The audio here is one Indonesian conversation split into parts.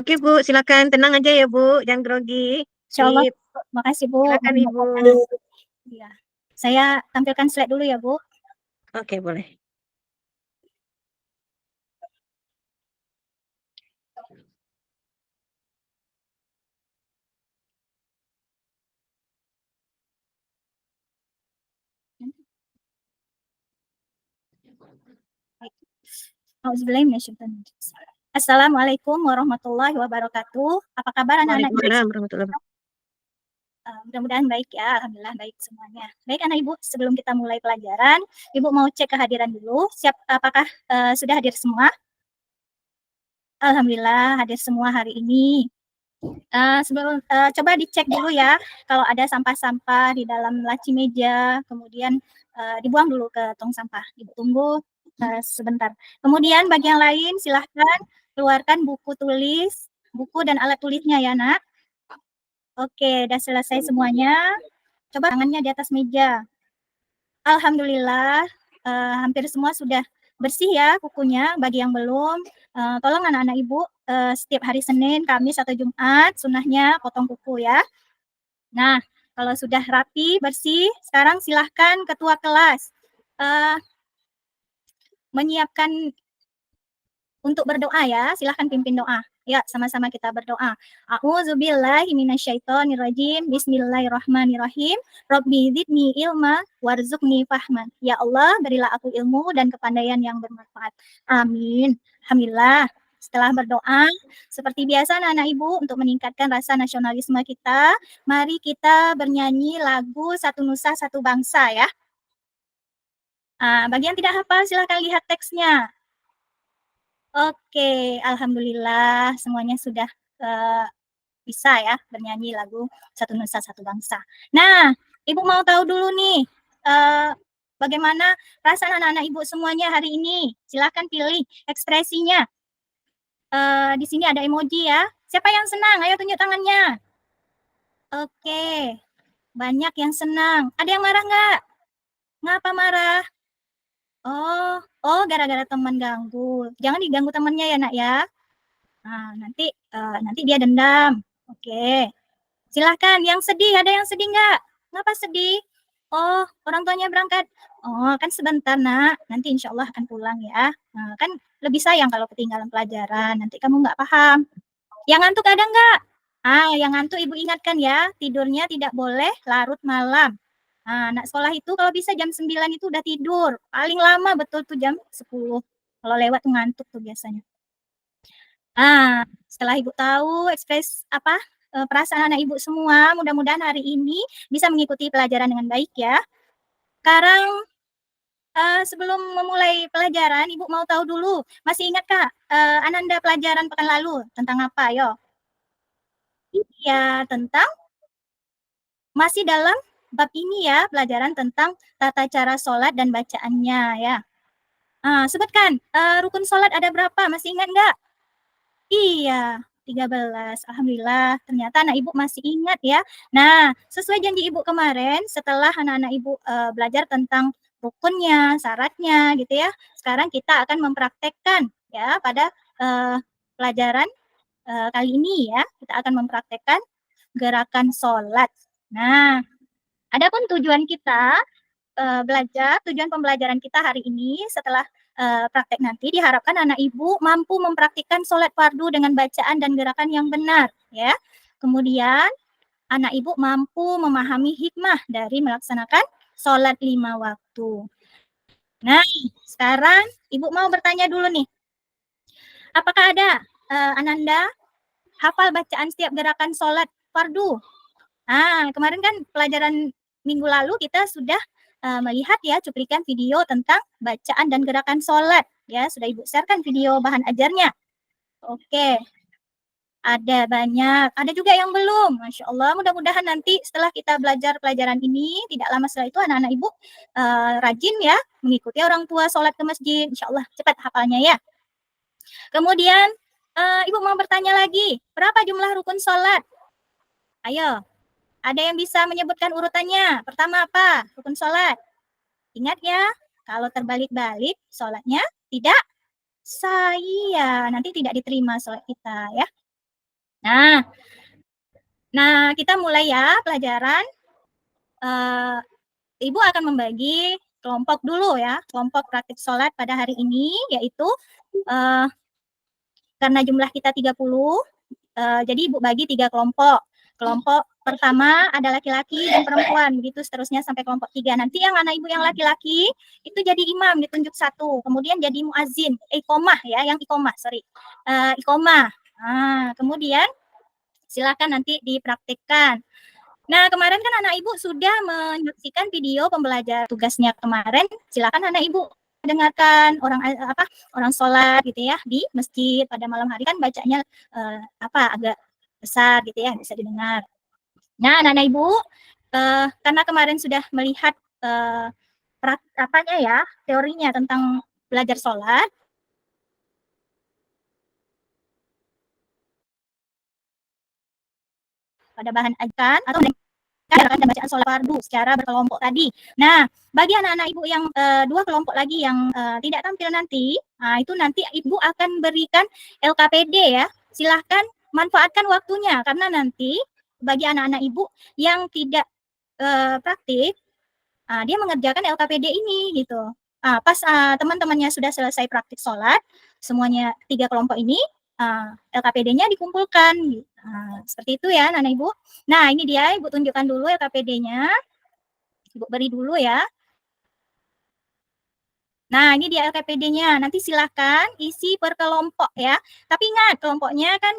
Oke Bu, silakan tenang aja ya Bu, jangan grogi. Insyaallah. Sip, Makasih Bu. silakan Ibu. Iya. Saya tampilkan slide dulu ya Bu. Oke, boleh. Assalamualaikum warahmatullahi wabarakatuh. Apa kabar anak-anak ibu? Waalaikumsalam warahmatullahi wabarakatuh. Mudah-mudahan baik ya, alhamdulillah baik semuanya. Baik anak ibu, sebelum kita mulai pelajaran, ibu mau cek kehadiran dulu. Siap, apakah sudah hadir semua? Alhamdulillah hadir semua hari ini. Sebelum coba dicek dulu ya, kalau ada sampah-sampah di dalam laci meja, kemudian dibuang dulu ke tong sampah. Ibu tunggu sebentar. Kemudian bagi yang lain silahkan keluarkan buku tulis, buku dan alat tulisnya ya nak. Oke, udah selesai semuanya. Coba tangannya di atas meja. Alhamdulillah, hampir semua sudah bersih ya bukunya. Bagi yang belum, tolong anak-anak ibu setiap hari Senin, Kamis, atau Jumat, sunnahnya potong kuku ya. Nah, kalau sudah rapi, bersih, sekarang silahkan ketua kelas menyiapkan untuk berdoa ya, silahkan pimpin doa. Ya, sama-sama kita berdoa. A'udzubillahi minasyaitonirrajim. Bismillahirrahmanirrahim. Rabbi zidni ilma warzuqni fahman. Ya Allah, berilah aku ilmu dan kepandaian yang bermanfaat. Amin. Alhamdulillah. Setelah berdoa, seperti biasa anak-anak ibu, untuk meningkatkan rasa nasionalisme kita, mari kita bernyanyi lagu Satu Nusa Satu Bangsa ya. Bagi yang tidak hafal, silahkan lihat teksnya. Oke, alhamdulillah semuanya sudah bisa ya bernyanyi lagu Satu Nusa Satu Bangsa. Nah, Ibu mau tahu dulu nih bagaimana perasaan anak-anak Ibu semuanya hari ini. Silahkan pilih ekspresinya. Di sini ada emoji ya. Siapa yang senang? Ayo tunjuk tangannya. Oke, banyak yang senang. Ada yang marah nggak? Ngapa marah? Oh, gara-gara teman ganggu. Jangan diganggu temannya ya nak ya. Nah, nanti dia dendam. Oke. Silahkan. Yang sedih, ada yang sedih nggak? Ngapa sedih? Oh, orang tuanya berangkat. Oh, kan sebentar nak. Nanti insya Allah akan pulang ya. Nah, kan lebih sayang kalau ketinggalan pelajaran. Nanti kamu nggak paham. Yang ngantuk ada nggak? Yang ngantuk ibu ingatkan ya. Tidurnya tidak boleh larut malam. Anak sekolah itu kalau bisa jam 9 itu udah tidur. Paling lama betul tuh jam 10. Kalau lewat tuh ngantuk tuh biasanya. Setelah Ibu tahu perasaan anak Ibu semua, mudah-mudahan hari ini bisa mengikuti pelajaran dengan baik ya. Sekarang sebelum memulai pelajaran, Ibu mau tahu dulu, masih ingat Kak, Ananda pelajaran pekan lalu tentang apa? Yo. Iya, tentang masih dalam bab ini ya, pelajaran tentang tata cara sholat dan bacaannya ya. Sebutkan, rukun sholat ada berapa? Masih ingat nggak? Iya, 13. Alhamdulillah, ternyata anak Ibu masih ingat ya. Nah, sesuai janji Ibu kemarin, setelah anak-anak Ibu belajar tentang rukunnya, syaratnya gitu ya, sekarang kita akan mempraktekkan ya pada pelajaran kali ini ya, kita akan mempraktekkan gerakan sholat. Nah, adapun tujuan kita tujuan pembelajaran kita hari ini setelah praktek nanti diharapkan anak ibu mampu mempraktikkan sholat fardu dengan bacaan dan gerakan yang benar ya. Kemudian anak ibu mampu memahami hikmah dari melaksanakan sholat 5 waktu. Nah, sekarang ibu mau bertanya dulu nih. Apakah ada Ananda hafal bacaan setiap gerakan sholat fardu? Kemarin kan pelajaran minggu lalu kita sudah melihat ya cuplikan video tentang bacaan dan gerakan sholat ya, sudah Ibu sharekan video bahan ajarnya. Oke, ada banyak, ada juga yang belum. Masya Allah, mudah-mudahan nanti setelah kita belajar pelajaran ini, tidak lama setelah itu anak-anak Ibu rajin ya mengikuti orang tua sholat ke masjid. Insya Allah cepat hafalnya ya. Kemudian Ibu mau bertanya lagi, berapa jumlah rukun sholat? Ayo, ada yang bisa menyebutkan urutannya? Pertama apa? Rukun sholat. Ingat ya, kalau terbalik-balik, sholatnya tidak sah. Nanti tidak diterima sholat kita ya. Nah, kita mulai ya pelajaran. Ibu akan membagi kelompok dulu ya, kelompok praktik sholat pada hari ini, yaitu karena jumlah kita 30, jadi Ibu bagi 3 kelompok. Kelompok pertama ada laki-laki dan perempuan, begitu seterusnya sampai kelompok 3. Nanti yang anak Ibu yang laki-laki itu jadi imam, ditunjuk satu. Kemudian jadi muazin, iqomah ya, yang iqomah, sorry. Iqomah. Nah, kemudian silakan nanti dipraktikkan. Nah, kemarin kan anak Ibu sudah menyaksikan video pembelajaran tugasnya kemarin. Silakan anak Ibu dengarkan orang sholat gitu ya di masjid pada malam hari kan bacanya agak besar gitu ya, bisa didengar. Nah, anak-anak Ibu karena kemarin sudah melihat teorinya tentang belajar sholat, pada bahan ajaran atau dan bacaan sholat fardu secara berkelompok tadi. Nah, bagi anak-anak Ibu yang 2 kelompok lagi yang tidak tampil nanti, itu nanti Ibu akan berikan LKPD ya. Silahkan manfaatkan waktunya karena nanti bagi anak-anak Ibu yang tidak praktik, dia mengerjakan LKPD ini gitu. Pas teman-temannya sudah selesai praktik sholat, semuanya 3 kelompok ini, LKPD-nya dikumpulkan. Seperti itu ya anak-anak Ibu. Nah, ini dia Ibu tunjukkan dulu LKPD-nya. Ibu beri dulu ya. Nah, ini dia LKPD-nya. Nanti silahkan isi per kelompok ya. Tapi ingat, kelompoknya kan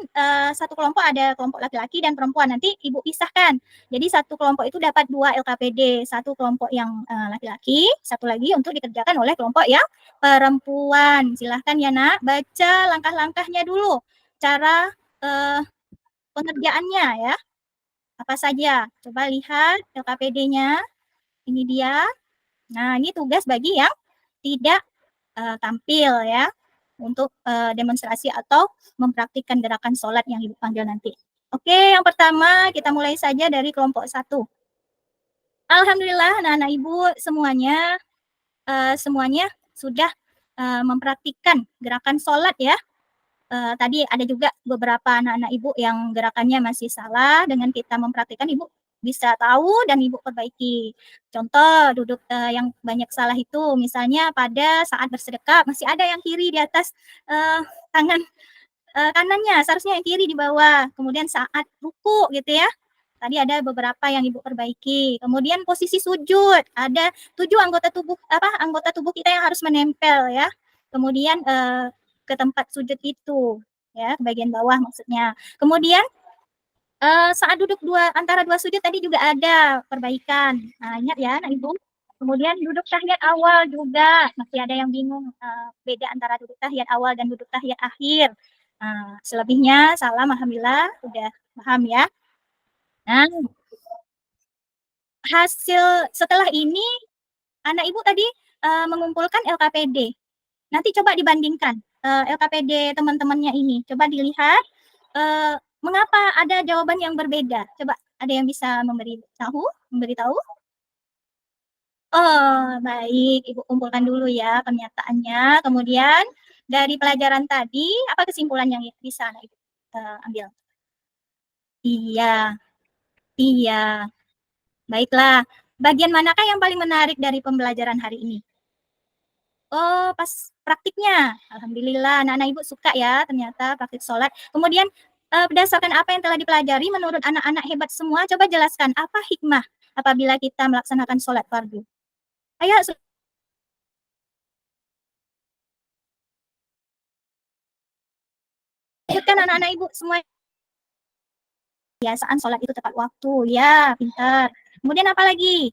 satu kelompok ada kelompok laki-laki dan perempuan. Nanti Ibu pisahkan. Jadi satu kelompok itu dapat 2 LKPD. Satu kelompok yang laki-laki, satu lagi untuk dikerjakan oleh kelompok yang perempuan. Silahkan ya nak, baca langkah-langkahnya dulu. Cara pengerjaannya ya. Apa saja? Coba lihat LKPD-nya. Ini dia. Nah, ini tugas bagi yang tidak tampil ya untuk demonstrasi atau mempraktikkan gerakan sholat yang Ibu panggil nanti. Oke, yang pertama kita mulai saja dari kelompok 1. Alhamdulillah anak-anak Ibu semuanya sudah mempraktikkan gerakan sholat ya. Tadi ada juga beberapa anak-anak Ibu yang gerakannya masih salah. Dengan kita mempraktikkan Ibu bisa tahu dan Ibu perbaiki. Contoh duduk yang banyak salah itu misalnya pada saat bersedekap masih ada yang kiri di atas tangan kanannya, seharusnya yang kiri di bawah. Kemudian saat ruku gitu ya. Tadi ada beberapa yang Ibu perbaiki. Kemudian posisi sujud, ada 7 anggota tubuh kita yang harus menempel ya. Kemudian ke tempat sujud itu ya, ke bagian bawah maksudnya. Kemudian saat duduk antara 2 sujud tadi juga ada perbaikan. Nah, ingat ya anak Ibu. Kemudian duduk tahiyat awal juga, masih ada yang bingung beda antara duduk tahiyat awal dan duduk tahiyat akhir. Selebihnya salam alhamdulillah udah paham ya. Nah, hasil setelah ini anak Ibu tadi mengumpulkan LKPD. Nanti coba dibandingkan LKPD teman-temannya ini. Coba dilihat mengapa ada jawaban yang berbeda. Coba ada yang bisa memberitahu? Oh, baik. Ibu kumpulkan dulu ya pernyataannya. Kemudian dari pelajaran tadi, apa kesimpulan yang bisa anak Ibu ambil? Iya, iya. Baiklah. Bagian manakah yang paling menarik dari pembelajaran hari ini? Oh, pas praktiknya. Alhamdulillah, anak-anak Ibu suka ya ternyata praktik sholat. Kemudian berdasarkan apa yang telah dipelajari menurut anak-anak hebat semua, coba jelaskan apa hikmah apabila kita melaksanakan sholat fardu. Ayo, sebutkan anak-anak Ibu semua. Kebiasaan sholat itu tepat waktu, ya, pintar. Kemudian apa lagi?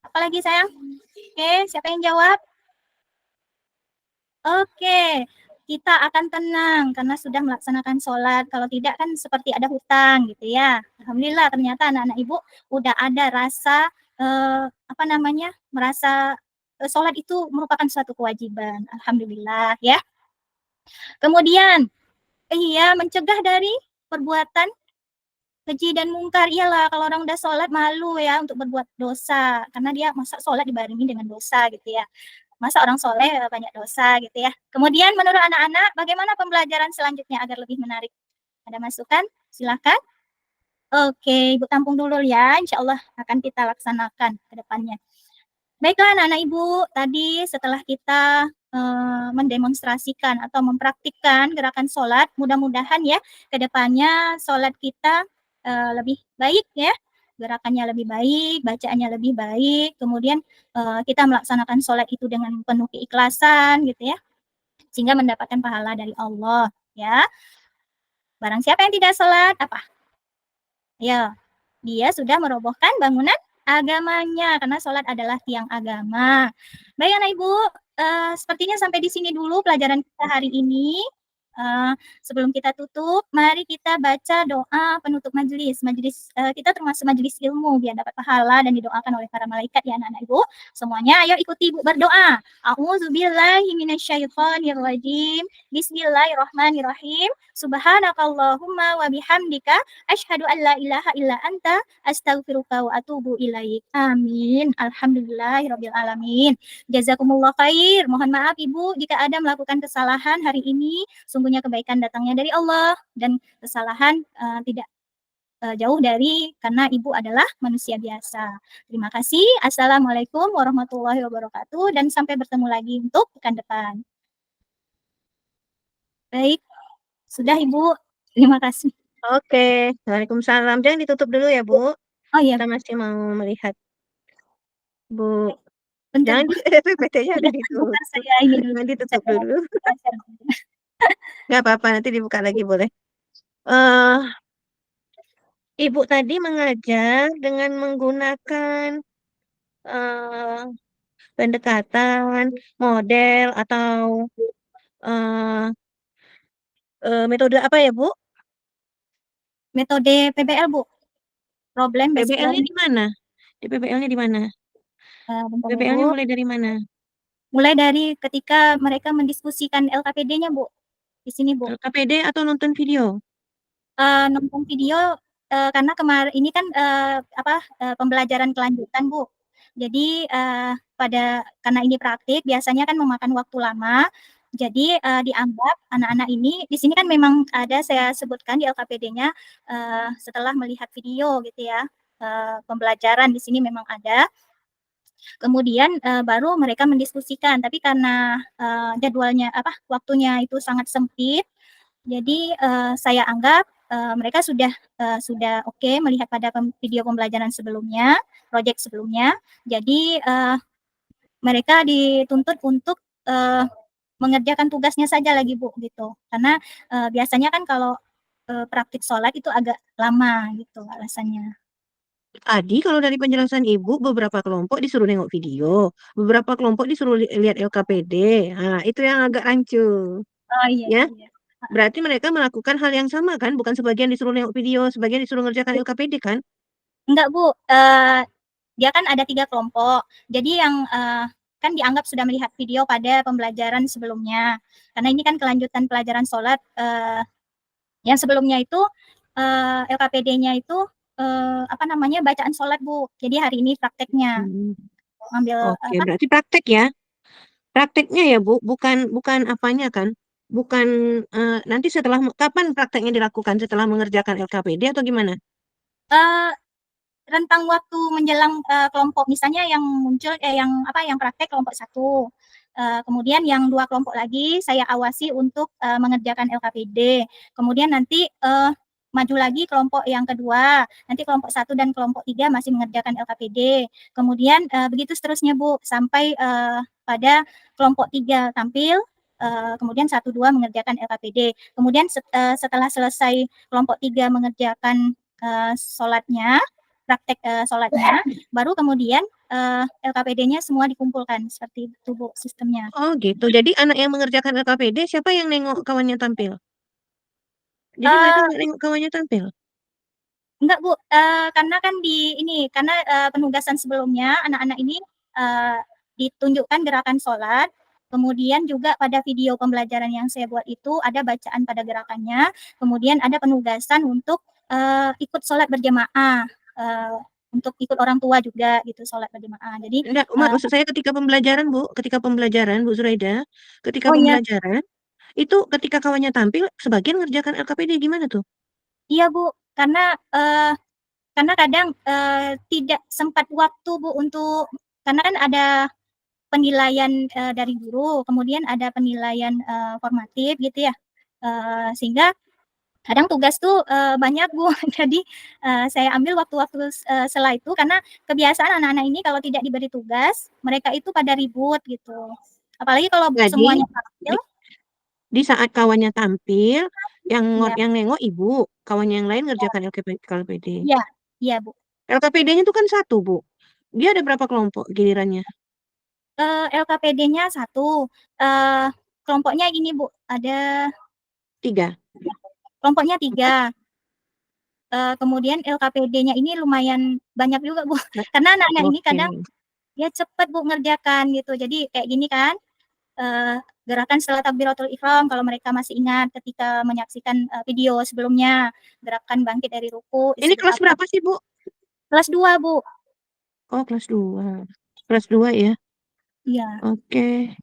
Apa lagi sayang? Oke, siapa yang jawab? Oke, kita akan tenang karena sudah melaksanakan sholat. Kalau tidak kan seperti ada hutang gitu ya. Alhamdulillah ternyata anak-anak Ibu udah ada rasa merasa sholat itu merupakan suatu kewajiban. Alhamdulillah ya. Kemudian mencegah dari perbuatan keji dan mungkar. Iyalah kalau orang udah sholat malu ya untuk berbuat dosa karena dia masa sholat dibarengi dengan dosa gitu ya. Masa orang soleh banyak dosa gitu ya. Kemudian menurut anak-anak bagaimana pembelajaran selanjutnya agar lebih menarik? Ada masukan? Silakan. Oke, Ibu tampung dulu ya, insya Allah akan kita laksanakan ke depannya. Baiklah anak-anak Ibu, tadi setelah kita mendemonstrasikan atau mempraktikkan gerakan sholat, mudah-mudahan ya ke depannya sholat kita lebih baik ya, gerakannya lebih baik, bacaannya lebih baik, kemudian kita melaksanakan sholat itu dengan penuh keikhlasan gitu ya, sehingga mendapatkan pahala dari Allah ya. Barang siapa yang tidak sholat, apa? Ya, dia sudah merobohkan bangunan agamanya karena sholat adalah tiang agama. Baik anak ibu, sepertinya sampai di sini dulu pelajaran kita hari ini. Sebelum kita tutup, mari kita baca doa penutup majelis. Majelis kita termasuk majelis ilmu biar dapat pahala dan didoakan oleh para malaikat ya anak-anak ibu. Semuanya ayo ikuti ibu berdoa. A'udzubillahi minasyaitonirrajim. Bismillahirrahmanirrahim. Subhanakallahumma wa bihamdika asyhadu an la ilaha illa anta astaghfiruka wa atubu ilaik. Amin. Alhamdulillahirabbil alamin. Jazakumullah khair. Mohon maaf Ibu jika ada melakukan kesalahan hari ini. Sungguhnya kebaikan datangnya dari Allah dan kesalahan tidak jauh dari karena Ibu adalah manusia biasa. Terima kasih. Assalamualaikum warahmatullahi wabarakatuh dan sampai bertemu lagi untuk pekan depan. Baik. Sudah Ibu. Terima kasih. Oke, Waalaikumsalam. Jangan ditutup dulu ya, Bu. Oh iya. Kita masih mau melihat. Bu, Bentar, jangan Bu. PPT-nya udah ditutup. Bukan saya ini dulu. Nanti tutup Saya dulu. belajar. Nggak apa-apa, nanti dibuka lagi boleh. Eh, Ibu tadi mengajar dengan menggunakan eh, pendekatan, model, atau eh, metode apa ya, Bu? Metode PBL, Bu. Problem based PBL-nya learning. di mana? Di PBL-nya di mana? Bentar ya, PBL-nya Bu. mulai dari mana? Mulai dari ketika mereka mendiskusikan LKPD-nya, Bu. Di sini, Bu. LKPD atau nonton video? Nonton video karena kemarin ini kan pembelajaran kelanjutan, Bu. Jadi karena ini praktik biasanya kan memakan waktu lama. Jadi dianggap anak-anak ini di sini kan memang ada saya sebutkan di LKPD-nya setelah melihat video gitu ya. Pembelajaran di sini memang ada. Kemudian baru mereka mendiskusikan, tapi karena jadwalnya waktunya itu sangat sempit, jadi saya anggap mereka sudah oke melihat pada video pembelajaran sebelumnya, proyek sebelumnya. Jadi mereka dituntut untuk mengerjakan tugasnya saja lagi Bu gitu. Karena biasanya kan kalau praktik sholat itu agak lama gitu alasannya. Tadi kalau dari penjelasan Ibu, beberapa kelompok disuruh nengok video, beberapa kelompok disuruh lihat LKPD. Nah, itu yang agak rancu. Oh iya Ya, iya. berarti mereka melakukan hal yang sama kan? Bukan sebagian disuruh nengok video, sebagian disuruh ngerjakan LKPD kan? Enggak Bu, dia kan ada 3 kelompok. Jadi yang kan dianggap sudah melihat video pada pembelajaran sebelumnya. Karena ini kan kelanjutan pelajaran sholat yang sebelumnya itu LKPD-nya itu bacaan sholat Bu. Jadi hari ini prakteknya ambil Oke, berarti praktek ya? Prakteknya ya Bu, bukan apanya kan? Bukan nanti setelah kapan prakteknya dilakukan setelah mengerjakan LKPD atau gimana? rentang waktu menjelang kelompok misalnya yang muncul yang praktek kelompok 1. Kemudian yang 2 kelompok lagi saya awasi untuk mengerjakan LKPD. Kemudian nanti maju lagi kelompok yang kedua. Nanti kelompok 1 dan kelompok 3 masih mengerjakan LKPD. Kemudian begitu seterusnya Bu sampai pada kelompok 3 tampil kemudian 1 2 mengerjakan LKPD. Kemudian setelah selesai kelompok 3 mengerjakan sholatnya, praktek sholatnya, baru kemudian LKPD-nya semua dikumpulkan seperti itu Bu sistemnya. Oh gitu. Jadi anak yang mengerjakan LKPD siapa yang nengok kawannya tampil? Jadi mereka nggak nengok kawannya tampil? Enggak Bu, karena kan karena penugasan sebelumnya anak-anak ini ditunjukkan gerakan sholat, kemudian juga pada video pembelajaran yang saya buat itu ada bacaan pada gerakannya, kemudian ada penugasan untuk ikut sholat berjamaah, untuk ikut orang tua juga gitu sholat berjamaah. Jadi Enggak, maksud saya ketika pembelajaran Bu Zuraida, ketika oh iya, pembelajaran Itu ketika kawannya tampil, sebagian ngerjakan LKPD gimana tuh? Iya, Bu, karena kadang, tidak sempat waktu, Bu, karena kan ada penilaian, dari guru, kemudian ada penilaian, formatif gitu ya, sehingga kadang tugas tuh, banyak, Bu. Jadi, saya ambil waktu-waktu sela itu karena kebiasaan anak-anak ini kalau tidak diberi tugas, mereka itu pada ribut gitu. Apalagi kalau Jadi semuanya tampil. di, di saat kawannya tampil, Iya, yang nengok ibu, kawannya yang lain ngerjakan LKPD. iya, iya, Bu. LKPD-nya itu kan satu, Bu. Dia ada berapa kelompok gilirannya? LKPD-nya 1, eee, kelompoknya gini, Bu, Tiga, kelompoknya 3. empat, Kemudian LKPD-nya ini lumayan banyak juga, Bu, nah, karena anak-anak ini oke. kadang dia cepet, Bu, ngerjakan gitu. Jadi kayak gini kan, gerakan setelah takbiratul ihram kalau mereka masih ingat ketika menyaksikan, video sebelumnya, gerakan bangkit dari ruku, Ini istirahat kelas berapa sih, Bu? kelas 2, Bu. Oh, kelas 2. Kelas 2 ya. Iya, Oke.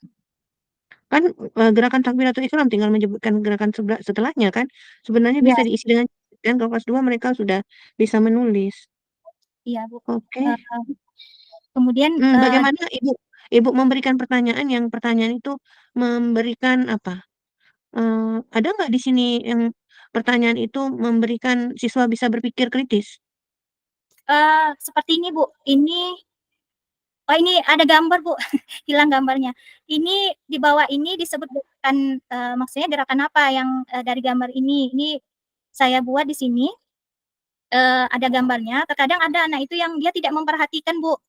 Kan gerakan takbiratul ihram tinggal menyebutkan gerakan setelahnya kan. Sebenarnya iya, bisa diisi dengan kan kalau kelas 2 mereka sudah bisa menulis. iya, Bu. Oke. Eee, kemudian, Bagaimana Ibu Ibu memberikan pertanyaan yang pertanyaan itu memberikan apa? Ada nggak di sini yang pertanyaan itu memberikan siswa bisa berpikir kritis? seperti ini, Bu, ini ada gambar, Bu, hilang gambarnya. Ini di bawah ini disebut gerakan, maksudnya gerakan apa yang, dari gambar ini. Ini saya buat di sini, ada gambarnya. Terkadang ada anak itu yang dia tidak memperhatikan, Bu,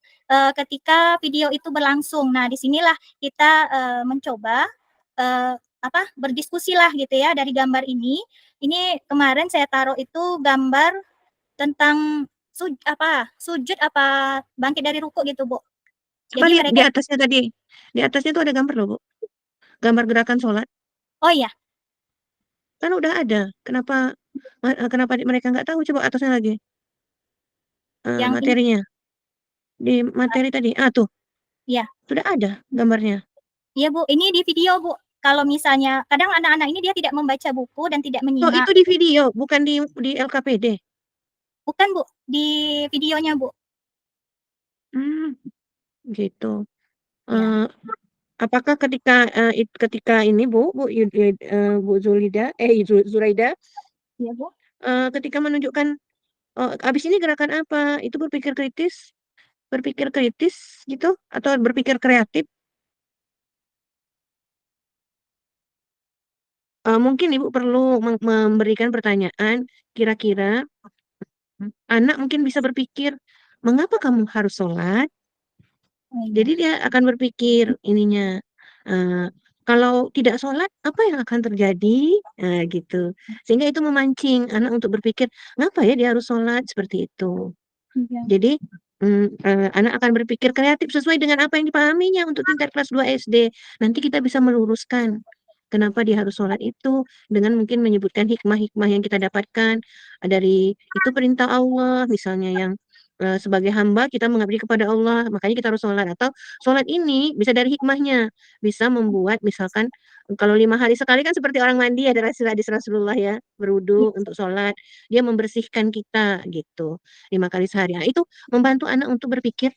ketika video itu berlangsung. Nah, di sinilah kita, mencoba, berdiskusilah gitu ya dari gambar ini. Ini kemarin saya taruh itu gambar tentang sujud apa bangkit dari ruku gitu, Bu. Coba Jadi lihat di mereka. atasnya tadi. Di atasnya tuh ada gambar loh, Bu. Gambar gerakan sholat. Oh, iya, Kan udah ada. Kenapa mereka nggak tahu? Coba atasnya lagi. yang ini, Materinya. Di materi tadi. Ah, tuh. iya. Sudah ada gambarnya. Iya, Bu, ini di video, Bu. Kalau misalnya kadang anak-anak ini dia tidak membaca buku dan tidak Oh, menyimak. itu di video, bukan di LKPD. Bukan, Bu, di videonya, Bu. Hmm, gitu. Iya, Eh, apakah ketika ini Bu Zulida, Zuraida, iya, Bu. ketika menunjukkan abis ini gerakan apa, itu berpikir kritis gitu, atau berpikir kreatif? Mungkin Ibu perlu memberikan pertanyaan, kira-kira anak mungkin bisa berpikir, mengapa kamu harus sholat? Oh, iya. Jadi dia akan berpikir ininya, eh, kalau tidak sholat, apa yang akan terjadi? Gitu. Sehingga itu memancing anak untuk berpikir, ngapa ya dia harus sholat? Seperti itu. Iya. Jadi, anak akan berpikir kreatif sesuai dengan apa yang dipahaminya untuk tingkat kelas 2 SD. Nanti kita bisa meluruskan kenapa dia harus sholat itu dengan mungkin menyebutkan hikmah-hikmah yang kita dapatkan dari itu perintah Allah, misalnya yang sebagai hamba kita mengabdi kepada Allah, makanya kita harus sholat. Atau sholat ini bisa dari hikmahnya, bisa membuat misalkan kalau 5 hari sekali kan seperti orang mandi ada hadis Rasulullah ya, Iya. berwudu untuk sholat, dia membersihkan kita gitu. 5 kali sehari. Nah, itu membantu anak untuk berpikir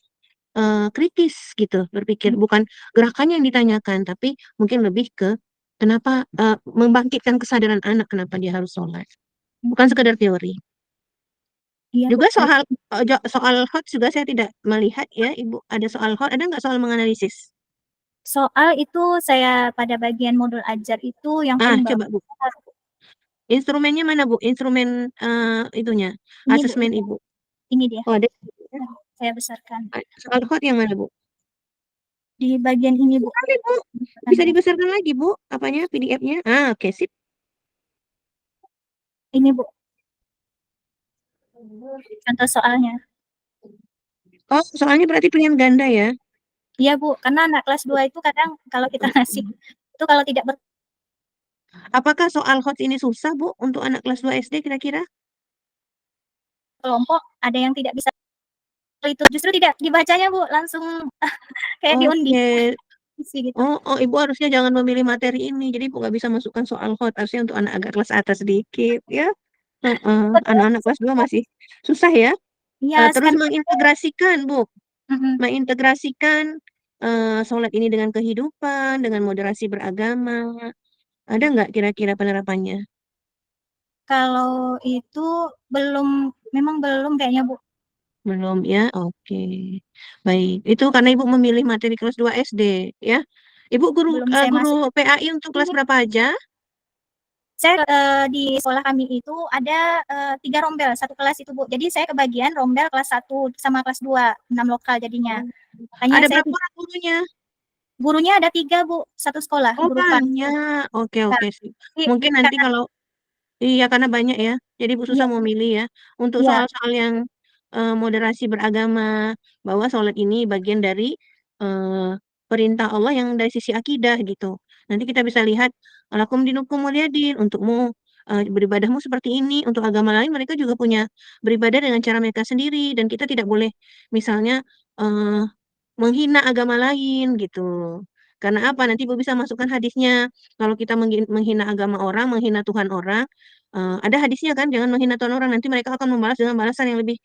kritis gitu, berpikir bukan gerakannya yang ditanyakan, tapi mungkin lebih ke kenapa membangkitkan kesadaran anak kenapa dia harus sholat, bukan Mhm. sekedar teori. Iya, Bu. Juga soal hot juga saya tidak melihat ya, Ibu ada soal hot, ada nggak soal menganalisis? Soal itu saya pada bagian modul ajar itu yang paling Coba bawah. Bu, instrumennya mana Bu? Instrumen itunya, Ini, Bu, asesmen Ibu. ini dia. Oh ada. Saya besarkan. Soal hot yang mana Bu? Di bagian ini, Bu. Oke Bu, bisa dibesarkan lagi Bu, apanya PDF-nya? Oke sip. Ini, Bu, contoh soalnya. Oh, soalnya berarti pilihan ganda ya? Iya, Bu, karena anak kelas 2 itu kadang kalau kita ngasih itu kalau tidak Apakah soal hot ini susah, Bu, untuk anak kelas 2 SD kira-kira? berkelompok, ada yang tidak bisa itu justru tidak dibacanya, Bu, langsung kayak diundi. Oke, sih gitu. Oh, Ibu harusnya jangan memilih materi ini. Jadi Ibu nggak bisa masukkan soal hot. Harusnya untuk anak agak kelas atas sedikit, ya. Heeh. Betul. Anak-anak kelas 2 masih susah ya. Iya, Terus sekarang mengintegrasikan, Bu. mhm. Mengintegrasikan sholat ini dengan kehidupan, dengan moderasi beragama. Ada nggak kira-kira penerapannya? Kalau itu belum, memang belum kayaknya, Bu. Belum ya? Oke. Baik. Itu karena Ibu memilih materi kelas 2 SD, ya. Ibu guru Belum saya guru masuk PAI untuk kelas ini. berapa aja? Saya, di sekolah kami itu ada, 3 rombel, satu kelas itu, Bu. Jadi saya kebagian rombel kelas 1 sama kelas 2, 6 lokal jadinya. Makanya Ada saya berapa orang gurunya? gurunya ada 3, Bu, satu sekolah, Oh, guru PAS. banyak. Oke, Nah, oke sih. jadi Mungkin nanti karena kalau iya karena banyak ya. Jadi Bu iya susah mau milih ya. Untuk iya, soal-soal yang moderasi beragama, bahwa sholat ini bagian dari eh, perintah Allah yang dari sisi akidah gitu. Nanti kita bisa lihat lakum dinukum waliyadin, untukmu beribadahmu seperti ini. Untuk agama lain mereka juga punya beribadah dengan cara mereka sendiri dan kita tidak boleh misalnya eh, menghina agama lain gitu. Karena apa? Nanti Ibu bisa masukkan hadisnya. Kalau kita menghina agama orang, menghina Tuhan orang, ada hadisnya kan, jangan menghina Tuhan orang. Nanti mereka akan membalas dengan balasan yang lebih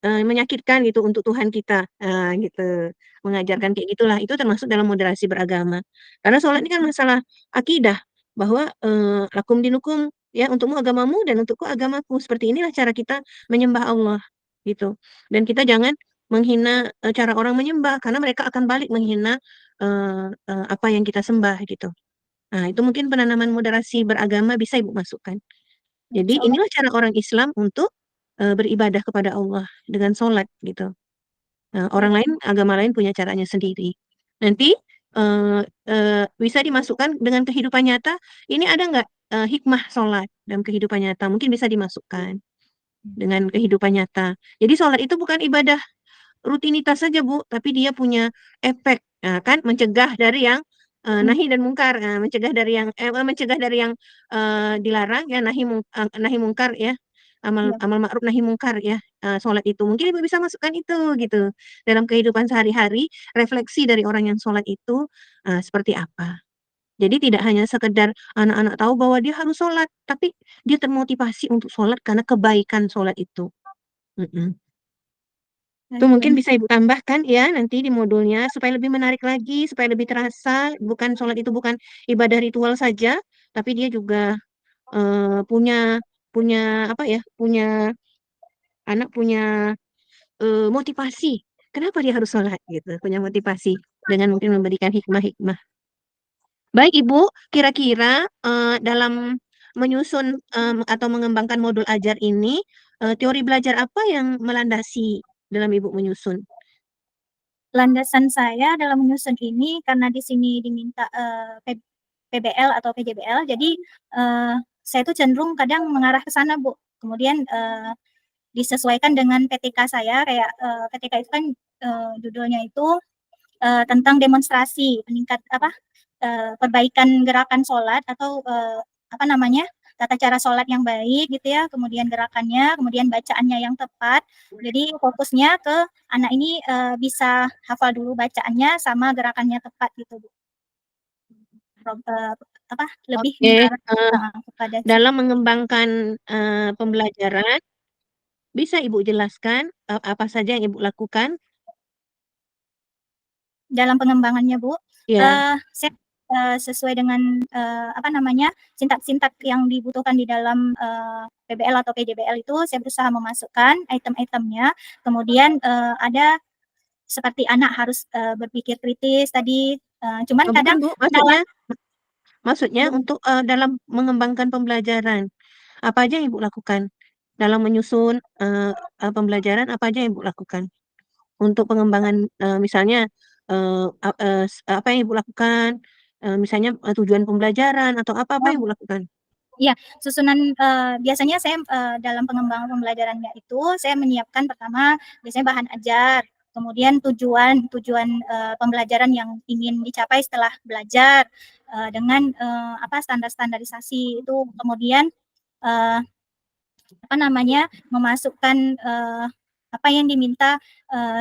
menyakitkan gitu untuk Tuhan kita. Gitu. Mengajarkan kayak gitulah. Itu termasuk dalam moderasi beragama. Karena sholat ini kan masalah akidah. Bahwa lakum dinukum, ya untukmu agamamu dan untukku agamaku. Seperti inilah cara kita menyembah Allah. Gitu. Dan kita jangan menghina cara orang menyembah. Karena mereka akan balik menghina apa yang kita sembah gitu. Nah, itu mungkin penanaman moderasi beragama bisa Ibu masukkan. Jadi insya Allah. inilah cara orang Islam untuk beribadah kepada Allah dengan sholat gitu. Nah, orang lain, agama lain punya caranya sendiri. Nanti eh, bisa dimasukkan dengan kehidupan nyata. Ini ada nggak hikmah sholat dalam kehidupan nyata? Mungkin bisa dimasukkan dengan kehidupan nyata. Jadi sholat itu bukan ibadah rutinitas saja Bu, tapi dia punya efek, nah, kan mencegah dari yang Mhm, nahi dan mungkar, mencegah dari yang dilarang ya nahi mungkar ya, amal iya. amal ma'ruf nahi mungkar ya, sholat itu mungkin Ibu bisa masukkan itu gitu dalam kehidupan sehari-hari, refleksi dari orang yang sholat itu seperti apa. Jadi tidak hanya sekedar anak-anak tahu bahwa dia harus sholat, tapi dia termotivasi untuk sholat karena kebaikan sholat itu. Mm-mm. Itu Baik, mungkin benar. bisa Ibu tambahkan ya nanti di modulnya supaya lebih menarik lagi, supaya lebih terasa bukan sholat itu bukan ibadah ritual saja, tapi dia juga punya punya apa ya, punya anak punya motivasi. Kenapa dia harus sholat gitu? Punya motivasi dengan mungkin memberikan hikmah-hikmah. Baik Ibu, kira-kira dalam menyusun atau mengembangkan modul ajar ini, teori belajar apa yang melandasi dalam Ibu menyusun? Landasan saya dalam menyusun ini karena di sini diminta, PBL atau PJBL, jadi, saya tuh cenderung kadang mengarah ke sana, Bu. Kemudian, disesuaikan dengan PTK saya, kayak, PTK itu kan, judulnya itu, tentang demonstrasi perbaikan gerakan sholat atau, apa namanya, tata cara sholat yang baik gitu ya, kemudian gerakannya, kemudian bacaannya yang tepat. Jadi fokusnya ke anak ini, bisa hafal dulu bacaannya sama gerakannya tepat gitu, Bu. Prob lebih Oke, mengarah eh, kepada dalam mengembangkan pembelajaran, bisa Ibu jelaskan apa saja yang Ibu lakukan? dalam pengembangannya, Bu, Ya, saya, sesuai dengan, sintak-sintak yang dibutuhkan di dalam, PBL atau PJBL itu saya berusaha memasukkan item-itemnya, kemudian, ada seperti anak harus, berpikir kritis tadi, cuman bukan kadang Bu, kendala maksudnya Bu, untuk dalam mengembangkan pembelajaran, apa aja yang Ibu lakukan? Dalam menyusun pembelajaran, apa aja yang Ibu lakukan? Untuk pengembangan misalnya apa yang Ibu lakukan? Misalnya tujuan pembelajaran atau apa-apa oh, yang Ibu lakukan? iya, susunan, biasanya saya, dalam pengembangan pembelajarannya itu, saya menyiapkan pertama biasanya bahan ajar, kemudian tujuan tujuan, pembelajaran yang ingin dicapai setelah belajar, dengan, standar-standarisasi itu. Kemudian, eee, memasukkan, apa yang diminta,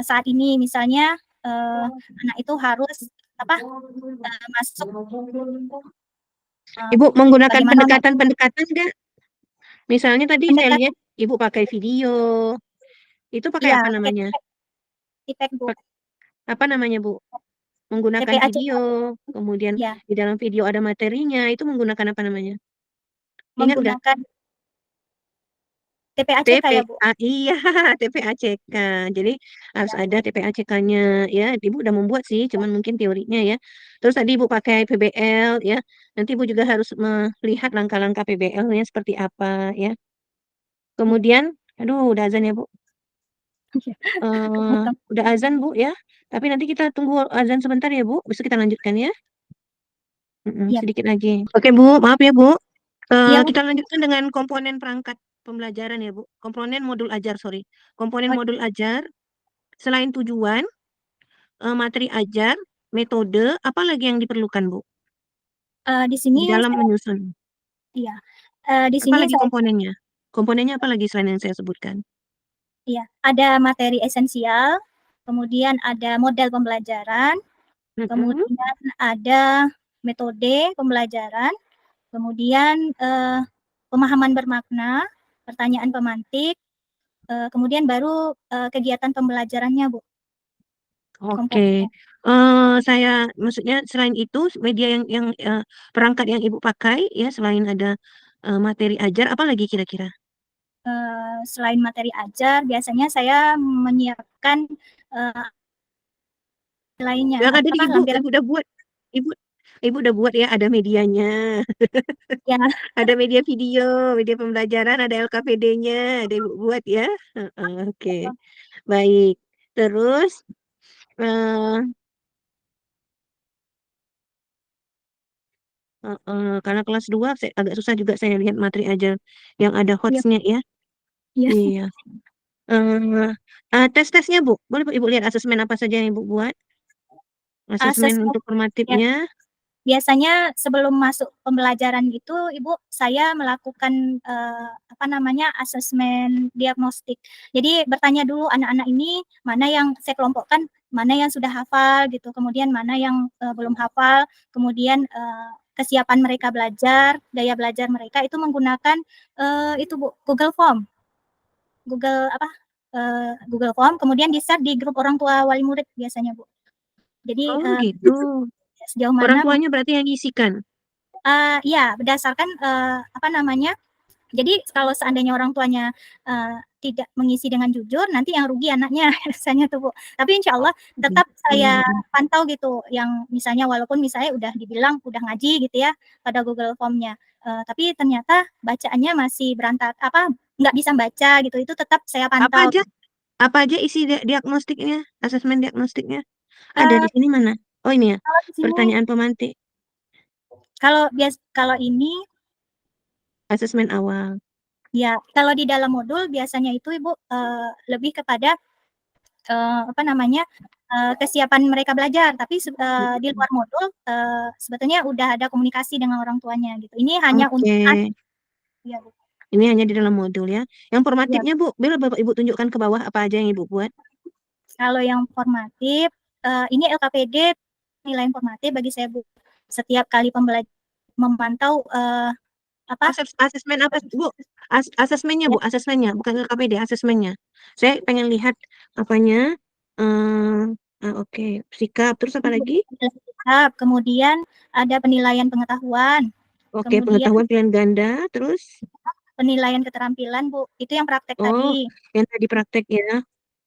saat ini. Misalnya, anak itu harus masuk Ibu menggunakan bagaimana pendekatan-pendekatan nggak? Misalnya tadi saya lihat pendekatan. Ibu pakai video, itu pakai Iya, apa pakai namanya? tipek Bu, Apa namanya, Bu? Menggunakan TPAC video, kemudian ya, di dalam video ada materinya, itu menggunakan apa namanya? Ingat nggak? menggunakan TPACK ya Bu. TPA, iya, TPACK. Jadi harus Ya, ada TPACK-nya ya. Ibu udah membuat sih, cuman mungkin teorinya ya. Terus tadi Ibu pakai PBL ya. Nanti Ibu juga harus melihat langkah-langkah PBL-nya seperti apa ya. ya. Kemudian, aduh, udah azan ya Bu. Iya. Eh, udah azan Bu ya. Tapi nanti kita tunggu azan sebentar ya Bu. Bisa kita lanjutkan ya. Iya, Sedikit lagi. Oke Bu, maaf ya Bu. iya Bu. Kita lanjutkan dengan komponen perangkat pembelajaran ya Bu. Komponen modul ajar, sorry. Komponen Oh, modul ajar, selain tujuan, materi ajar, metode, apa lagi yang diperlukan Bu di sini di dalam saya, menyusun? iya, di Apa sini lagi saya, komponennya? Komponennya apa lagi selain yang saya sebutkan? iya, ada materi esensial, kemudian ada model pembelajaran, Mm-mm. kemudian ada metode pembelajaran, kemudian pemahaman bermakna, pertanyaan pemantik, kemudian baru kegiatan pembelajarannya Bu. Oke. Komponen. Saya maksudnya selain itu media yang perangkat yang Ibu pakai ya selain ada materi ajar, apa lagi kira-kira? Selain materi ajar, biasanya saya menyiapkan uh, lainnya, Yang ada di apa Ibu, lampiran Ibu udah buat. Ibu Ibu udah buat ya, ada medianya. ya. Ada media video, media pembelajaran, ada LKPD-nya, ada Ibu buat ya. Oke, baik. Terus, eh, karena kelas 2 agak susah juga saya lihat materi aja yang ada Iya, hotsnya ya. iya. Iya. Eh, tes-tesnya Bu, boleh Bu, Ibu lihat asesmen apa saja yang Ibu buat? Asesmen Asesmen untuk ya. formatifnya. Biasanya sebelum masuk pembelajaran itu, Ibu, saya melakukan apa namanya asesmen diagnostik. Jadi bertanya dulu anak-anak ini mana yang saya kelompokkan, mana yang sudah hafal gitu, kemudian mana yang belum hafal, kemudian kesiapan mereka belajar, daya belajar mereka itu menggunakan itu Bu, Google Form, Google apa? Google Form, kemudian di-share di grup orang tua wali murid biasanya Bu. Jadi Oh gitu. sejauh Orang mana tuanya berarti yang ngisikan. ya berdasarkan apa namanya. Jadi kalau seandainya orang tuanya tidak mengisi dengan jujur, nanti yang rugi anaknya biasanya tuh Bu. Tapi insya Allah tetap saya Hmm. pantau gitu, yang misalnya walaupun misalnya udah dibilang udah ngaji gitu ya pada Google Form-nya, tapi ternyata bacaannya masih berantak apa nggak bisa baca gitu, itu tetap saya Apa pantau. aja? Apa aja isi diagnostiknya, asesmen diagnostiknya? Ada Eh, di sini mana? Oh ini ya, kalau di sini, pertanyaan pemantik, kalau ini asesmen awal. ya kalau di dalam modul biasanya itu Ibu lebih kepada apa namanya kesiapan mereka belajar, tapi di luar modul sebetulnya udah ada komunikasi dengan orang tuanya gitu. Ini hanya Oke, untuk ya Bu. ini hanya di dalam modul ya. Yang Ya, formatifnya Bu, boleh Bapak Ibu tunjukkan ke bawah apa aja yang Ibu buat? kalau yang formatif ini LKPD nilai formatif bagi saya Bu. Setiap kali pembelajaran memantau apa Asesmen apa Bu? Asesmennya ya, Bu, asesmennya, bukan LKPD, asesmennya. Saya pengen lihat apanya. Oke, sikap. Terus apa lagi? kemudian ada penilaian pengetahuan, Oke, kemudian pengetahuan pilihan ganda. Terus, penilaian keterampilan Bu. Itu yang praktek oh, tadi. yang tadi praktek ya.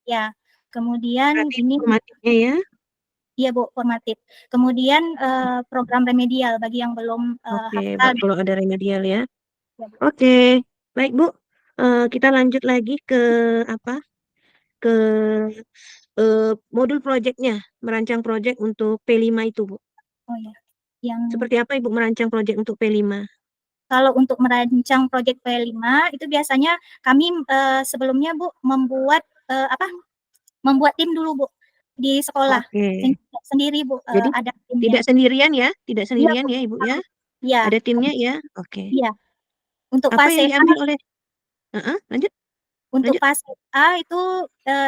Ya. Kemudian Berarti ini formatifnya ya. iya Bu, formatif. Kemudian program remedial bagi yang belum Oke, hafal. kalau ada remedial ya. Ya, Bu. Oke, baik Bu. Kita lanjut lagi ke apa? Ke modul proyeknya, merancang proyek untuk P5 itu Bu. Oh ya, yang Seperti apa Ibu merancang proyek untuk P5? kalau untuk merancang proyek P5 itu biasanya kami sebelumnya Bu membuat apa? Membuat tim dulu Bu di sekolah Oke, sendiri Bu, jadi ada timnya. tidak sendirian ya, tidak Iya sendirian Bu. ya Ibu ya. Iya, Ada timnya ya. Oke. iya. Untuk Apa fase yang A diambil oleh? Lanjut, Untuk lanjut. fase A itu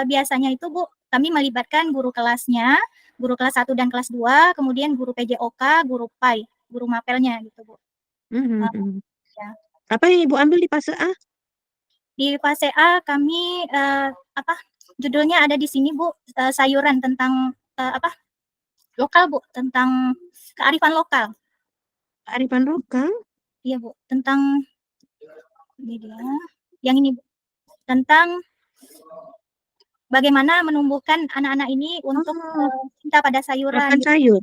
biasanya itu Bu, kami melibatkan guru kelasnya, guru kelas 1 dan kelas 2, kemudian guru PJOK, guru PAI, guru mapelnya gitu, Bu. Ya. Apa yang Ibu ambil di fase A? Di fase A kami judulnya ada di sini, Bu, sayuran tentang lokal, Bu, tentang kearifan lokal. Kearifan lokal? Iya, Bu, tentang ini dia. Yang ini, Bu. Tentang bagaimana menumbuhkan anak-anak ini untuk cinta pada sayuran. Makan sayur.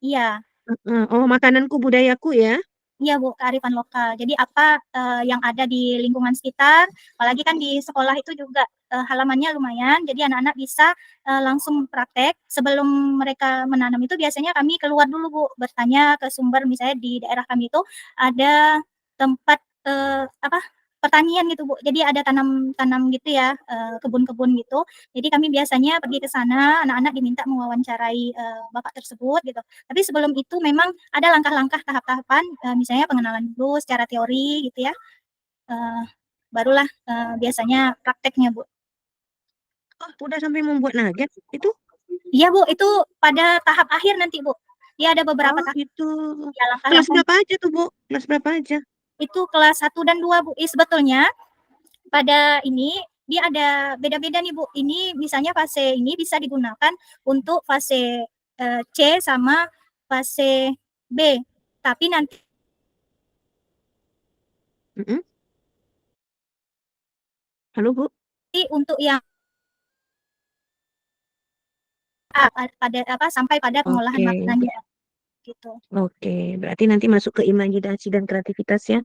Iya. Oh, makananku budayaku ya. Iya, Bu, kearifan lokal. Jadi apa yang ada di lingkungan sekitar, apalagi kan di sekolah itu juga halamannya lumayan, jadi anak-anak bisa langsung praktek. Sebelum mereka menanam itu biasanya kami keluar dulu, Bu, bertanya ke sumber, misalnya di daerah kami itu ada tempat pertanian gitu, Bu. Jadi ada tanam-tanam gitu ya, kebun-kebun gitu. Jadi kami biasanya pergi ke sana, anak-anak diminta mewawancarai bapak tersebut gitu. Tapi sebelum itu memang ada langkah-langkah tahap-tahapan, misalnya pengenalan dulu secara teori gitu ya. Barulah biasanya prakteknya, Bu. Oh, udah sampai membuat nugget itu? Iya, Bu, itu pada tahap akhir nanti, Bu. Dia ada beberapa tahap. Gitu. Ya, Kelas langkah-langkah. berapa aja tuh, Bu? Kelas berapa aja? Itu kelas 1 dan 2, Bu. Sebetulnya pada ini dia ada beda-beda nih, Bu. Ini misalnya fase ini bisa digunakan untuk fase C sama fase B. Tapi nanti Halo, Bu. untuk yang sampai pada pengolahan makanannya gitu. Oke, berarti nanti masuk ke imajinasi dan kreativitas ya.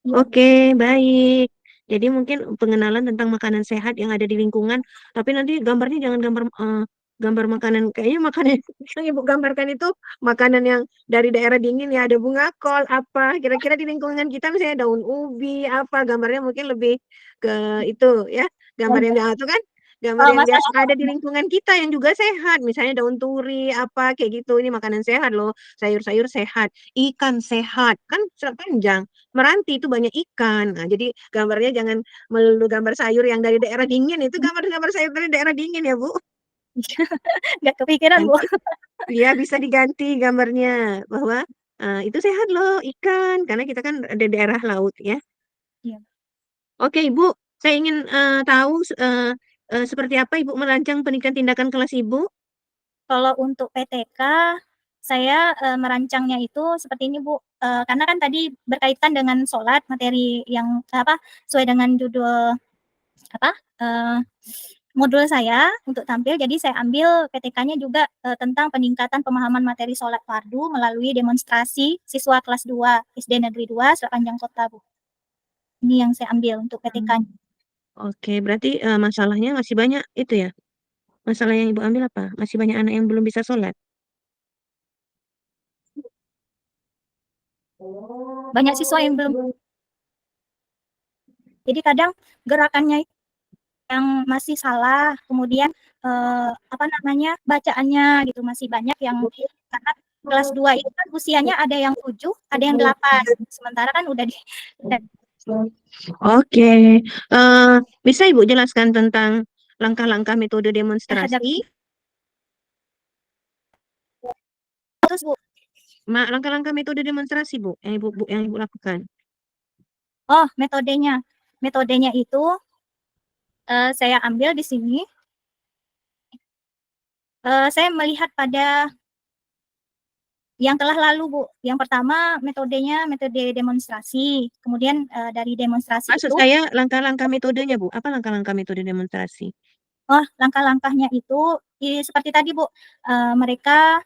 Iya, Bu. Oke, baik. Jadi mungkin pengenalan tentang makanan sehat yang ada di lingkungan, tapi nanti gambarnya jangan gambar makanan, kayaknya makanan yang Ibu gambarkan itu makanan yang dari daerah dingin ya, ada bunga kol apa, kira-kira di lingkungan kita misalnya daun ubi apa, gambarnya mungkin lebih ke itu ya, gambar yang itu kan gambar yang Masak biasa ada di lingkungan kita yang juga sehat, misalnya daun turi apa kayak gitu, ini makanan sehat loh, sayur-sayur sehat, ikan sehat, kan panjang. Meranti itu banyak ikan. Nah, jadi gambarnya jangan melulu gambar sayur yang dari daerah dingin. Itu gambar-gambar sayur dari daerah dingin ya, Bu. nggak kepikiran, Bu. Nanti ya bisa diganti gambarnya bahwa itu sehat loh ikan karena kita kan ada daerah laut ya. Iya. Oke, Ibu, saya ingin tahu seperti apa Ibu merancang pendidikan tindakan kelas Ibu. Kalau untuk PTK, saya merancangnya itu seperti ini, Bu. Karena kan tadi berkaitan dengan sholat, materi yang sesuai dengan judul modul saya untuk tampil. Jadi saya ambil PTK-nya juga tentang peningkatan pemahaman materi sholat fardu melalui demonstrasi siswa kelas 2 SD Negeri 2 sepanjang kota, Bu. Ini yang saya ambil untuk PTK-nya. Oke, berarti masalahnya masih banyak itu ya. Masalah yang Ibu ambil apa? Masih banyak anak yang belum bisa sholat. Banyak siswa yang belum. Jadi kadang gerakannya yang masih salah, kemudian bacaannya gitu masih banyak yang karena kelas 2 itu kan usianya ada yang 7, ada yang 8. Sementara kan udah Oke, bisa Ibu jelaskan tentang langkah-langkah metode demonstrasi? terus, Bu. Langkah-langkah metode demonstrasi, Bu, yang Ibu lakukan. Oh, metodenya. Metodenya itu saya ambil di sini. Saya melihat pada yang telah lalu, Bu. Yang pertama metodenya metode demonstrasi. Kemudian dari demonstrasi Maksud itu saya langkah-langkah metodenya, Bu. Apa langkah-langkah metode demonstrasi? oh, langkah-langkahnya itu seperti tadi, Bu. Mereka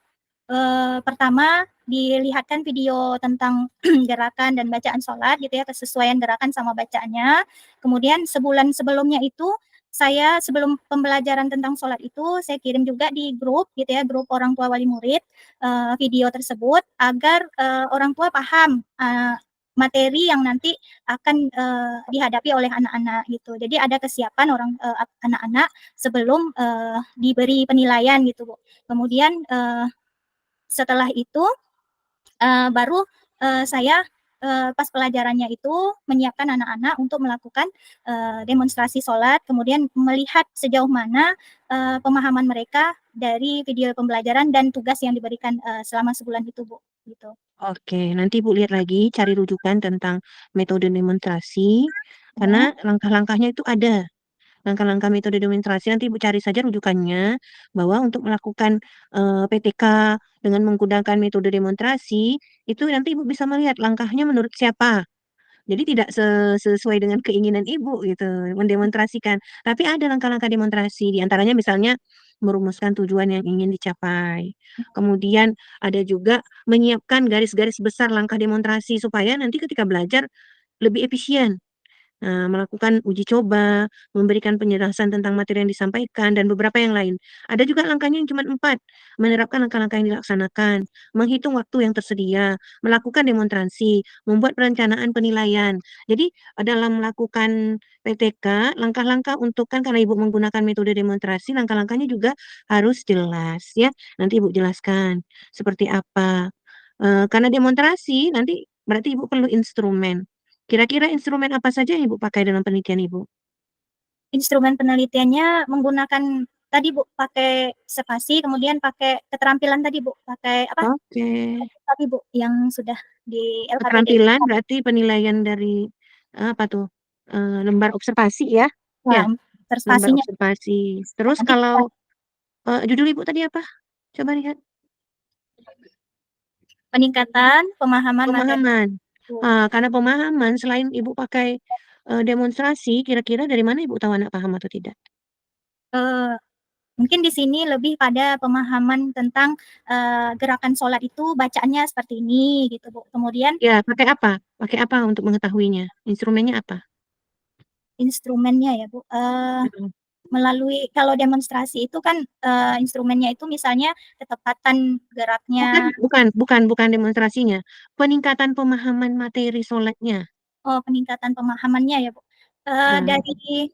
pertama dilihatkan video tentang gerakan dan bacaan sholat gitu ya, kesesuaian gerakan sama bacaannya. Kemudian sebulan sebelumnya itu saya sebelum pembelajaran tentang sholat itu saya kirim juga di grup gitu ya, grup orang tua wali murid video tersebut agar orang tua paham materi yang nanti akan dihadapi oleh anak-anak gitu. Jadi ada kesiapan anak-anak sebelum diberi penilaian gitu, Bu. Kemudian setelah itu baru saya pas pelajarannya itu menyiapkan anak-anak untuk melakukan demonstrasi sholat, kemudian melihat sejauh mana pemahaman mereka dari video pembelajaran dan tugas yang diberikan selama sebulan itu, Bu. Gitu. Oke, nanti Ibu lihat lagi, cari rujukan tentang metode demonstrasi, Ya. karena langkah-langkahnya itu ada. Langkah-langkah metode demonstrasi nanti Ibu cari saja rujukannya, bahwa untuk melakukan PTK dengan menggunakan metode demonstrasi, itu nanti Ibu bisa melihat langkahnya menurut siapa. Jadi tidak sesuai dengan keinginan Ibu gitu, mendemonstrasikan. Tapi ada langkah-langkah demonstrasi, di antaranya misalnya merumuskan tujuan yang ingin dicapai. Kemudian ada juga menyiapkan garis-garis besar langkah demonstrasi supaya nanti ketika belajar lebih efisien. Melakukan uji coba, memberikan penjelasan tentang materi yang disampaikan, dan beberapa yang lain. Ada juga langkahnya yang cuma 4, menerapkan langkah-langkah yang dilaksanakan, menghitung waktu yang tersedia, melakukan demonstrasi, membuat perencanaan penilaian. Jadi, dalam melakukan PTK, langkah-langkah untuk kan karena Ibu menggunakan metode demonstrasi, langkah-langkahnya juga harus jelas ya. Nanti Ibu jelaskan seperti apa. Karena demonstrasi nanti berarti Ibu perlu instrumen. Kira-kira instrumen apa saja yang Ibu pakai dalam penelitian Ibu? Instrumen penelitiannya menggunakan tadi, Bu, pakai spasi, kemudian pakai keterampilan tadi, Bu, pakai apa Oke. tadi, Bu, yang sudah di LHPD. Keterampilan berarti penilaian dari, apa tuh, lembar observasi ya? Nah, Ya, lembar observasinya observasi. Terus nanti kita kalau, judul Ibu tadi apa? Coba lihat. peningkatan pemahaman materi, Pemahaman. Bu. Karena pemahaman selain Ibu pakai, demonstrasi, kira-kira dari mana Ibu tahu anak paham atau tidak? Eee, Mungkin di sini lebih pada pemahaman tentang, gerakan sholat itu bacaannya seperti ini gitu, Bu. Kemudian Ya, pakai apa? Pakai apa untuk mengetahuinya? Instrumennya apa? instrumennya ya, Bu, Mhm. melalui kalau demonstrasi itu kan, instrumennya itu misalnya ketepatan geraknya, Bukan demonstrasinya, peningkatan pemahaman materi sholatnya. oh peningkatan pemahamannya ya, Bu. Eee, Dari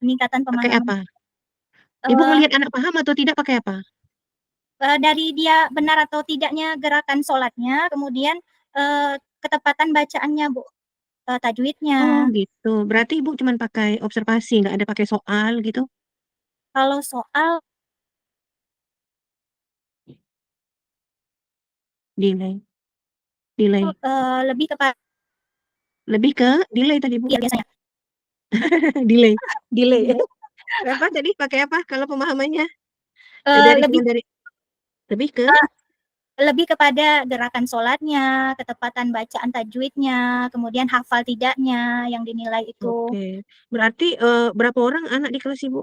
peningkatan Pakai pemahaman, apa? Ibu eee ngelihat anak paham atau tidak pakai apa? dari dia benar atau tidaknya gerakan sholatnya, kemudian, ketepatan bacaannya, Bu, tajwidnya. Oh gitu, berarti Ibu cuman pakai observasi, nggak ada pakai soal gitu? Kalau soal Delay delay, lebih kepada lebih ke delay tadi Bu? iya biasanya, Delay delay. delay, Apa tadi, pakai apa kalau pemahamannya? eee, Dari lebih cuma dari lebih ke eee, lebih kepada gerakan sholatnya, ketepatan bacaan tajwidnya, kemudian hafal tidaknya yang dinilai itu. oke, berarti, berapa orang anak di kelas Ibu?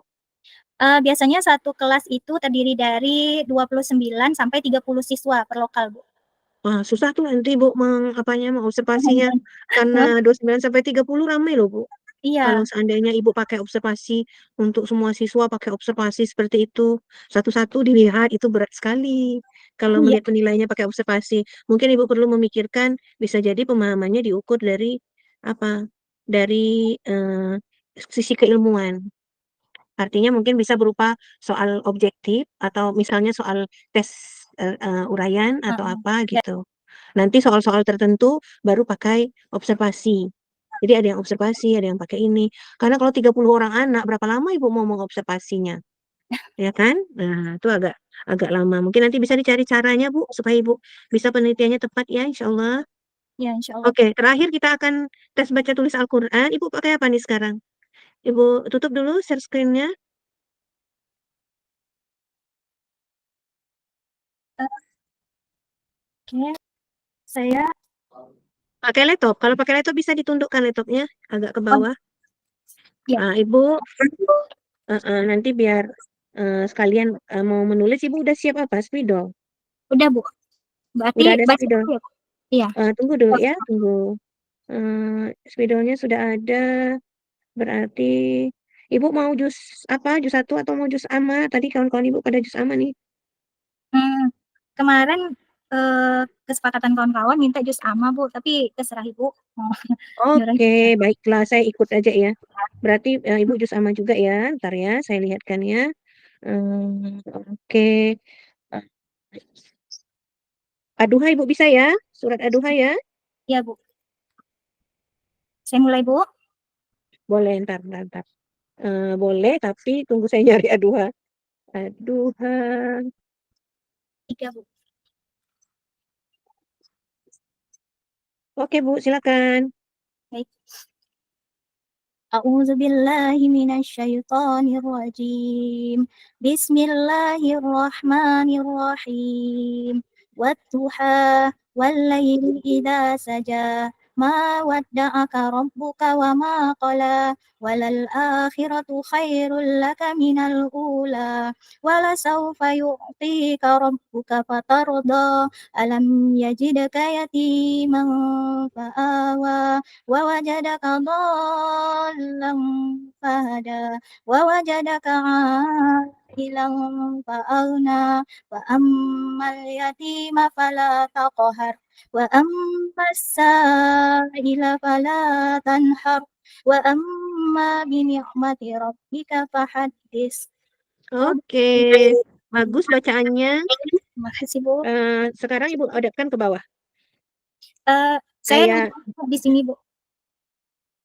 Biasanya satu kelas itu terdiri dari 29 sampai 30 siswa per lokal, Bu. Wah, susah tuh nanti Bu apanya, mengobservasinya, karena 29 sampai 30 ramai loh Bu. Kalau Iya, seandainya Ibu pakai observasi untuk semua siswa pakai observasi seperti itu, satu-satu dilihat itu berat sekali. Kalau iya, melihat penilaiannya pakai observasi, mungkin Ibu perlu memikirkan bisa jadi pemahamannya diukur dari apa? Dari sisi keilmuan. Artinya mungkin bisa berupa soal objektif atau misalnya soal tes uraian atau heeh. apa Ya, gitu. Nanti soal-soal tertentu baru pakai observasi. Jadi ada yang observasi, ada yang pakai ini. Karena kalau 30 orang anak, berapa lama Ibu mau mengobservasinya, ya kan? Nah, itu agak agak lama. Mungkin nanti bisa dicari caranya, Bu, supaya Ibu bisa penelitiannya tepat ya, insyaallah. iya insyaallah. Oke, terakhir kita akan tes baca tulis Al-Qur'an. Ibu pakai apa nih sekarang? Ibu tutup dulu share screen-nya. Oke, saya Pakai laptop? Kalau pakai laptop bisa ditundukkan laptopnya agak ke oh bawah. iya, Ibu nanti biar, sekalian, mau menulis Ibu udah siap apa? Spidol? udah, Bu. Berarti Udah ada baca spidol? dulu ya, Bu? Iya. Tunggu dulu ya, tunggu. Spidolnya sudah ada, berarti Ibu mau jus apa, jus satu atau mau jus ama? Tadi kawan-kawan Ibu pada jus ama nih. Mmm, kemarin, kesepakatan kawan-kawan minta jus ama, Bu, tapi terserah Ibu mau nyuruhnya Oke, gimana. baiklah saya ikut aja ya. Berarti, Ibu jus ama juga ya? Entar ya, saya lihatkan ya. Oke. Eee, Ad-Duha Ibu bisa ya? Surat Ad-Duha ya? Iya, Bu. Saya mulai, Bu. Boleh, entar. Boleh, tapi tunggu saya nyari Ad-Duha. Aduhan. 3, Bu. Oke, Bu, silakan. Baik. A'udzu billahi minasyaitonir rajim. Bismillahirrahmanirrahim. Wadduha wallaili idza saja. Ma wadda'aka rabbuka wa ma qala. Walal akhiratu khairul laka minal ula. Walasawfa yu'tika rabbuka fatarda. Alam yajidka yatiman fa'awa. ووجدك ضالا فهدى ووجدك عائلا فأغنى وأما اليتيم فلا تقهر وأما السائل فلا تنهر وأما بنعمة ربك فحدث. Oke, bagus bacaannya. Makasih, Bu. Sekarang Ibu hadapkan ke bawah. Saya Kayak, di sini, Bu.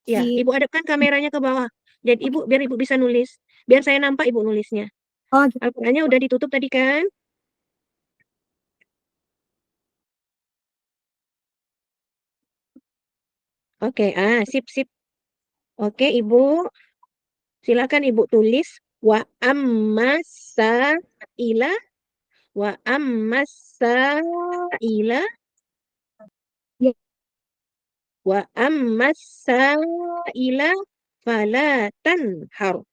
ya, Di, Ibu hadapkan kameranya ke bawah. Jadi biar Ibu bisa nulis. Biar saya nampak Ibu nulisnya. oh, gitu. Al-Qur'annya udah ditutup tadi kan? Oke, sip, sip. Oke, Ibu. Silakan Ibu tulis wa ammasa ila wa ammasa ila Ya, wa ammasa ila fala tanhar.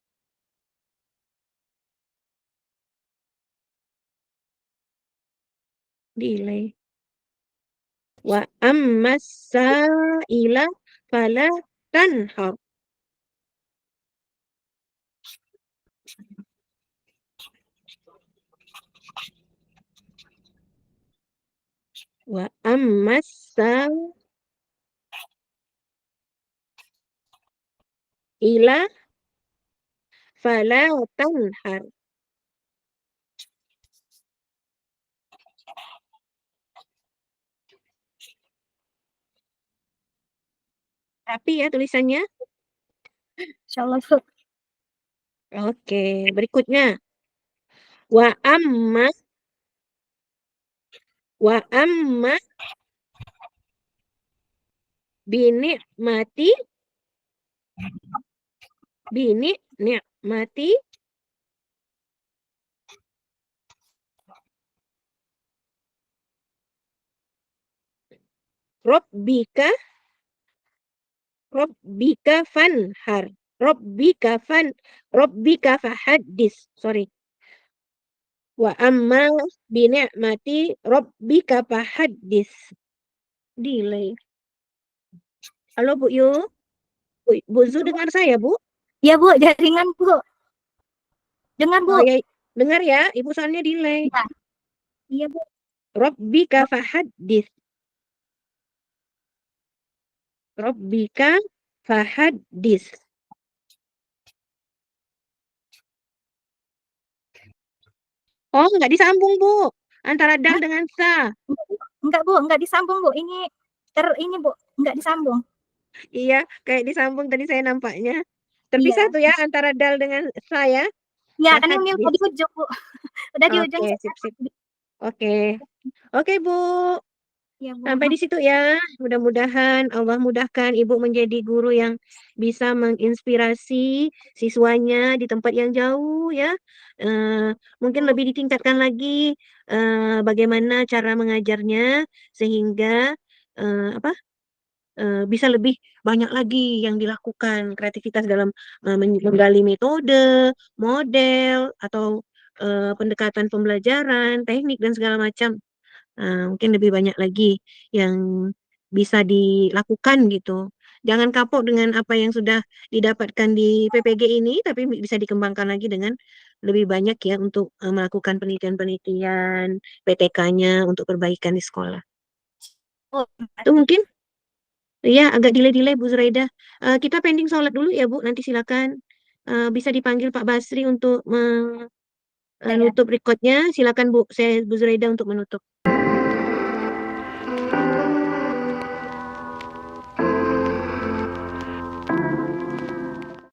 Delay. Wa ammasa ila fala tanhar. Wa ammasa ila fala tanhar. Rapi ya tulisannya. insyaallah, Bu. Oke, berikutnya. Wa amma wa amma binikmati binikmati Rabbika fanhar. Rabbika fahaddis. Sorry. Wa amma binikmati Rabbika fahaddis. Delay. Halo Bu Yu. Bu Zu dengar saya, Bu? Ya, Bu, jaringan, Bu. Dengar, Bu. Oh ya, dengar ya. Ibu soalnya delay. Ya. Iya, Bu. Rabbika fahaddis. Rabbika fahaddis. Oh, nggak disambung, Bu. Antara dal Hah? dengan sa. Enggak, Bu, enggak disambung, Bu. Ini, Bu, enggak disambung. Iya, kayak disambung tadi saya nampaknya. Iya. Terpisah tuh ya antara dal dengan sa ya. Iya, kan ini udah Fahaddis. di ujung, Bu. Udah di ujung Oke, saya. sip, sip. Oke. Oke, Bu. Iya, Bu. Sampai di situ ya. Mudah-mudahan Allah mudahkan Ibu menjadi guru yang bisa menginspirasi siswanya di tempat yang jauh ya. Mungkin lebih ditingkatkan lagi bagaimana cara mengajarnya sehingga apa bisa lebih banyak lagi yang dilakukan kreativitas dalam menggali metode, model atau pendekatan pembelajaran, teknik dan segala macam. Mungkin lebih banyak lagi yang bisa dilakukan gitu. Jangan kapok dengan apa yang sudah didapatkan di PPG ini, tapi bisa dikembangkan lagi dengan lebih banyak ya untuk melakukan penelitian-penelitian, PTK-nya untuk perbaikan di sekolah. Bu, Itu mungkin ya agak delay-delay Bu Zuraida. Kita pending sholat dulu ya Bu, nanti silakan bisa dipanggil Pak Basri untuk ya. menutup recordnya. Silakan Bu, saya Bu Zuraida untuk menutup.